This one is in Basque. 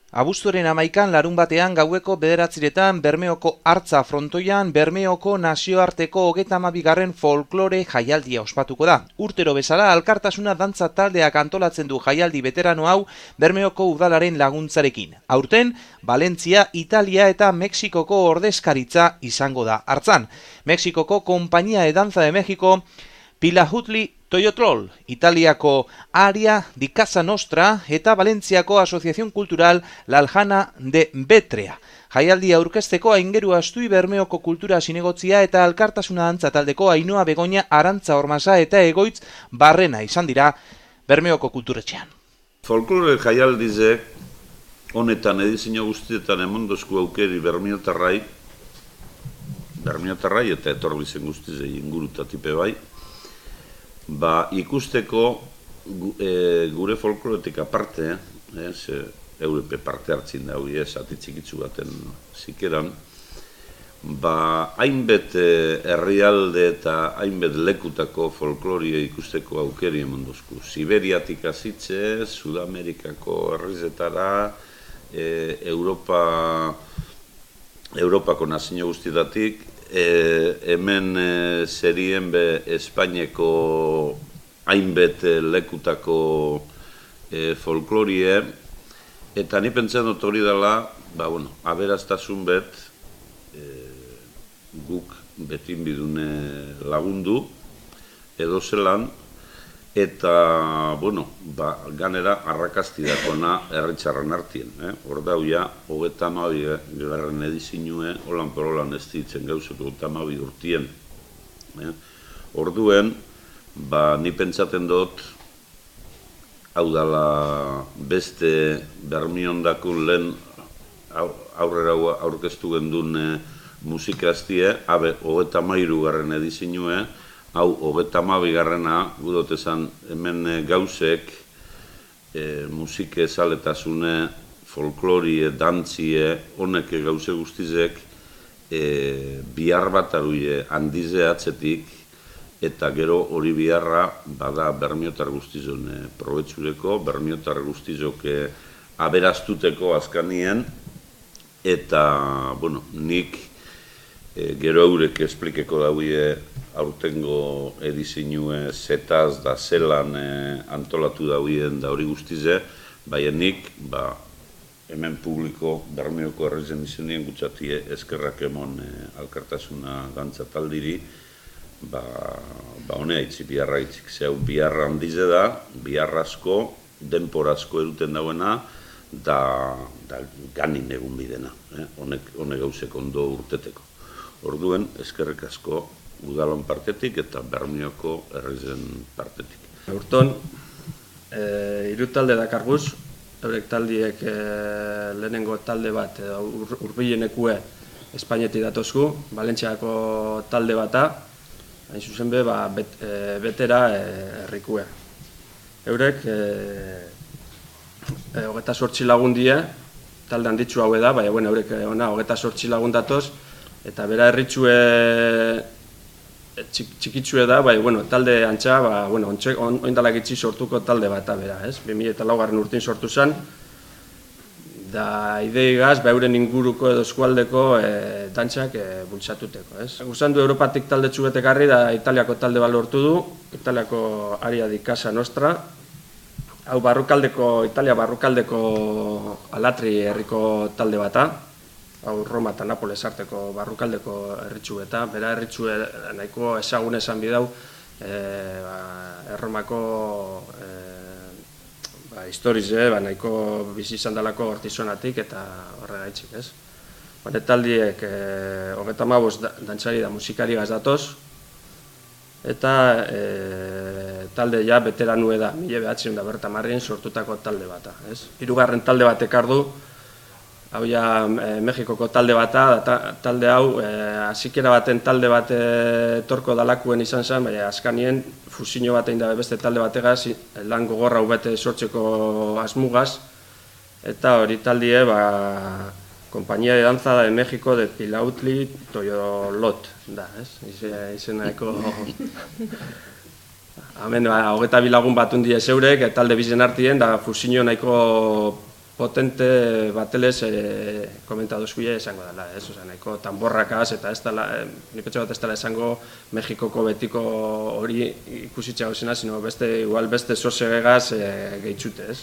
Abuztuaren 11 larunbatean gaueko 9 Bermeoko Hartza frontoian Bermeoko nazioarteko 32. folklore jaialdia ospatuko da. Urtero bezala Alkartasuna dantza taldeak antolatzen du jaialdi veterano hau Bermeoko udalaren laguntzarekin. Aurten, Valentzia, Italia eta Mexikoko ordezkaritza izango da hartzan. Mexikoko Compañía de Danza de México, Pilahutli Toyotrol, Italiako Aria di Casa Nostra eta Valentziako Asociación Cultural La Aljana de Betrea. Jaialdia aurkezteko Aingeru Astui Bermeoko Kultura Zinegotzia eta Alkartasuna dantza taldeko Ainhoa Begoña Arantza Ormasa eta Egoitz Barrena izan dira Bermeoko Kulturetxean. Folklore jaialdizek honetan edizio guztietan emondozko aukeri bermiotarrai eta etorbizen guztizei ingurutatipe bai, ikusteko gure folkloretik aparte, Eurepe parte hartzin da hori atitxikitzu baten zikeran, hainbet herrialde eta hainbet lekutako folkloria ikusteko aukeri emondozku. Siberiatik azitze, Sudamerikako herrizetara, Europako nazio guztietatik, hemen zerien Espainiako hainbet lekutako folklorie, eta ni pentsen dut hori dela, aberaztasun guk betin bidune lagundu, edo zelan, eta, ganera arrakastidakona herritxarren artien. Hor dauia, 32. Edizinue, holan per holan ez ditzen gauzeko 32 urtien. Orduen, ni pentsaten dut, hau dala beste Bermiondakun lehen aurrera aurkeztu gendun musikaztie, 33. Edizinue, hau 32. Gudot esan hemen gauzek, musike zaletasune, folklorie, dantzie, honek gauze guztizek, bihar bat aruie handize atzetik, eta gero hori biharra bada bermiotar guztizon probetxureko, bermiotar guztizok aberastuteko azkanien, eta, nik gero eurek esplikeko dauie aurtengo edizinue zetaz da zelan antolatu dauien da hori guztize, nik, hemen publiko Bermeoko herrizen izenien gutxatie eskerrak emon Alkartasuna dantza taldiri, honea itzi, biharra itzik. Zeu, biharra handize da, biharra asko, denporazko eruten dauena, da ganin egun bidena, honek gauzek ondo urteteko. Orduen, eskerrek asko udalon partetik eta Bermeoko herrizen partetik. Urton, hiru talde dakarguz, eurek taldiek lehenengo talde bat hurbilenekue Espainetik datozku, Valentziako talde bata, hain zuzen be, betera herrikue. Eurek 28 lagun die, talde handitzu haue da, eurek 28 lagun datoz, eta bera herritxue txikitsue da, talde antxa, oindalak itxi sortuko talde bat bera, 2004 urtin sortu zen, da ideigaz, euren inguruko edo eskualdeko dantzak bultzatuteko. Guzan du Europatik talde txubetekarri da Italiako talde bat lortu du, Italiako Aria di Casa Nostra, hau Italia barrukaldeko Alatri herriko talde bata, hau Roma eta Napoles arteko barrukaldeko herritxu eta bera herritxu nahiko ezagun esan bidau Erromako historize, nahiko bizi izan dalako hortizonatik eta horrega itxik, ez? Taldiek 35 dantzari da musikari gazatoz eta talde ja beteranue da, 1990 sortutako talde bata, ez? Hirugarren talde batek ardu, hau ja Mexikoko talde bata, talde hau azikera baten talde bat torko dalakuen izan zen, azkanien fusio bat egin da beste talde bategaz, lan gogorra bete sortzeko asmugaz, eta hori taldie, Compañía de Danza de México de Pilahutli Toyolot, da, ez? Izeneko... Hemen, 22 lagun bat undi ez eurek, talde bizen hartien, da fusio nahiko potente batelez komentaduzkuia esango dela, ez? Osa, nahiko tamborrakaz eta ez dela, ni pentsa bat ez dela esango Mexikoko betiko hori ikusitza gauzena, sino igual beste sosegegaz gehitzute, ez?